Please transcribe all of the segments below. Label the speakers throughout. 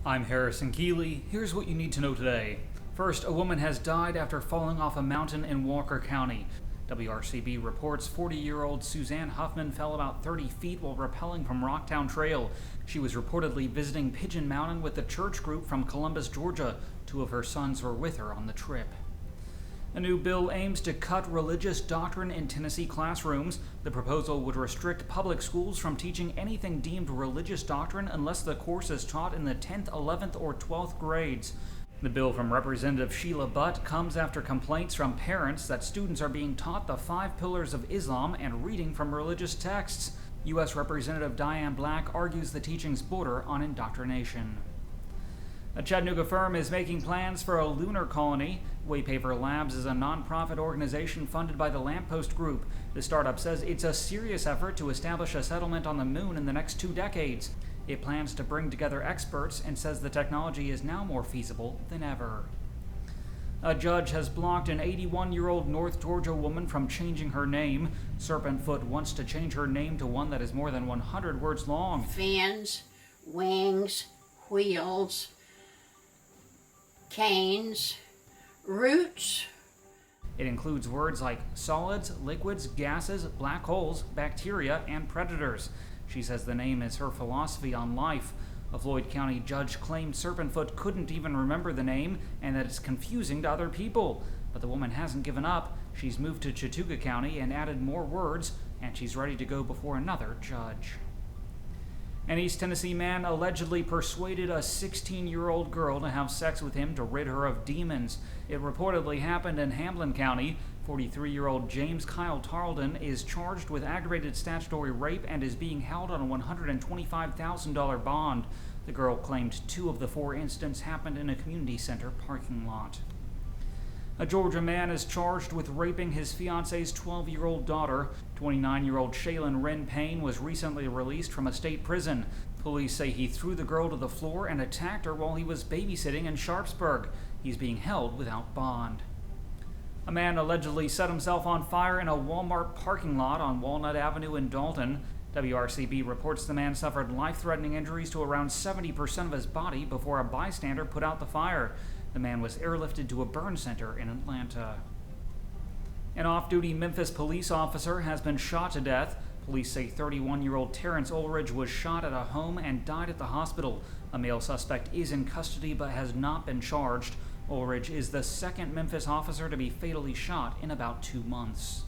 Speaker 1: I'm Harrison Keeley. Here's what you need to know today. First, a woman has died after falling off a mountain in Walker County. WRCB reports 40-year-old Suzanne Huffman fell about 30 feet while rappelling from Rocktown Trail. She was reportedly visiting Pigeon Mountain with the church group from Columbus, Georgia. Two of her sons were with her on the trip. A new bill aims to cut religious doctrine in Tennessee classrooms. The proposal would restrict public schools from teaching anything deemed religious doctrine unless the course is taught in the 10th, 11th, or 12th grades. The bill from Representative Sheila Butt comes after complaints from parents that students are being taught the 5 pillars of Islam and reading from religious texts. U.S. Representative Diane Black argues the teachings border on indoctrination. A Chattanooga firm is making plans for a lunar colony. Waypaper Labs is a nonprofit organization funded by the Lamppost Group. The startup says it's a serious effort to establish a settlement on the moon in the next 2 decades. It plans to bring together experts and says the technology is now more feasible than ever. A judge has blocked an 81-year-old North Georgia woman from changing her name. Serpentfoot wants to change her name to one that is more than 100 words long.
Speaker 2: Fins, wings, wheels, canes, roots.
Speaker 1: It includes words like solids, liquids, gases, black holes, bacteria, and predators. She says the name is her philosophy on life. A Floyd County judge claimed Serpentfoot couldn't even remember the name and that it's confusing to other people. But the woman hasn't given up. She's moved to Chattanooga County and added more words, and she's ready to go before another judge. An East Tennessee man allegedly persuaded a 16-year-old girl to have sex with him to rid her of demons. It reportedly happened in Hamlin County. 43-year-old James Kyle Tarleton is charged with aggravated statutory rape and is being held on a $125,000 bond. The girl claimed 2 of the 4 incidents happened in a community center parking lot. A Georgia man is charged with raping his fiance's 12-year-old daughter. 29-year-old Shaylin Wren Payne was recently released from a state prison. Police say he threw the girl to the floor and attacked her while he was babysitting in Sharpsburg. He's being held without bond. A man allegedly set himself on fire in a Walmart parking lot on Walnut Avenue in Dalton. WRCB reports the man suffered life-threatening injuries to around 70% of his body before a bystander put out the fire. The man was airlifted to a burn center in Atlanta. An off-duty Memphis police officer has been shot to death. Police say 31-year-old Terrence Ulrich was shot at a home and died at the hospital. A male suspect is in custody but has not been charged. Ulrich is the 2nd Memphis officer to be fatally shot in about 2 months.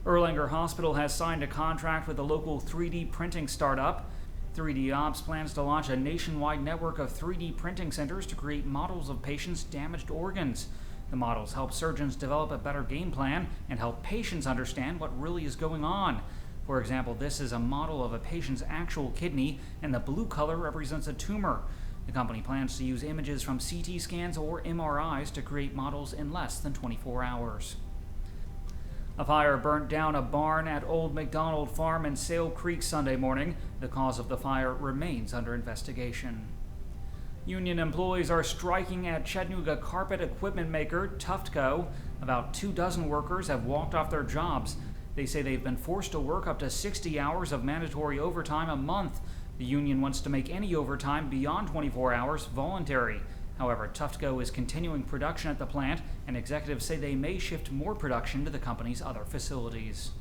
Speaker 1: Erlanger Hospital has signed a contract with a local 3D printing startup. 3D Ops plans to launch a nationwide network of 3D printing centers to create models of patients' damaged organs. The models help surgeons develop a better game plan and help patients understand what really is going on. For example, this is a model of a patient's actual kidney, and the blue color represents a tumor. The company plans to use images from CT scans or MRIs to create models in less than 24 hours. A fire burnt down a barn at Old McDonald Farm in Sale Creek Sunday morning. The cause of the fire remains under investigation. Union employees are striking at Chattanooga carpet equipment maker Tuftco. About 24 workers have walked off their jobs. They say they've been forced to work up to 60 hours of mandatory overtime a month. The union wants to make any overtime beyond 24 hours voluntary. However, Tuftco is continuing production at the plant, and executives say they may shift more production to the company's other facilities.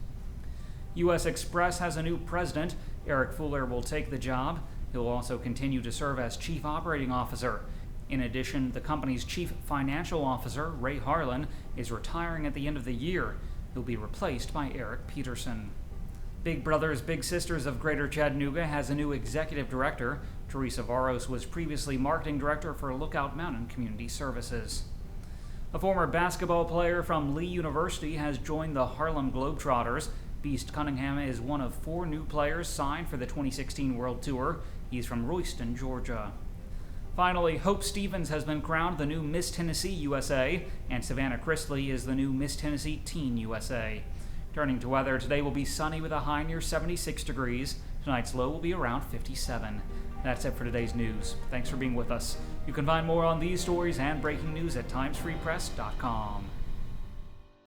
Speaker 1: USXpress has a new president. Eric Fuller will take the job. He'll also continue to serve as chief operating officer. In addition, the company's chief financial officer, Ray Harlan, is retiring at the end of the year. He'll be replaced by Eric Peterson. Big Brothers Big Sisters of Greater Chattanooga has a new executive director. Teresa Varos was previously marketing director for Lookout Mountain Community Services. A former basketball player from Lee University has joined the Harlem Globetrotters. Beast Cunningham is one of 4 new players signed for the 2016 World Tour. He's from Royston, Georgia. Finally, Hope Stevens has been crowned the new Miss Tennessee USA, and Savannah Chrisley is the new Miss Tennessee Teen USA. Turning to weather, today will be sunny with a high near 76 degrees. Tonight's low will be around 57. That's it for today's news. Thanks for being with us. You can find more on these stories and breaking news at timesfreepress.com.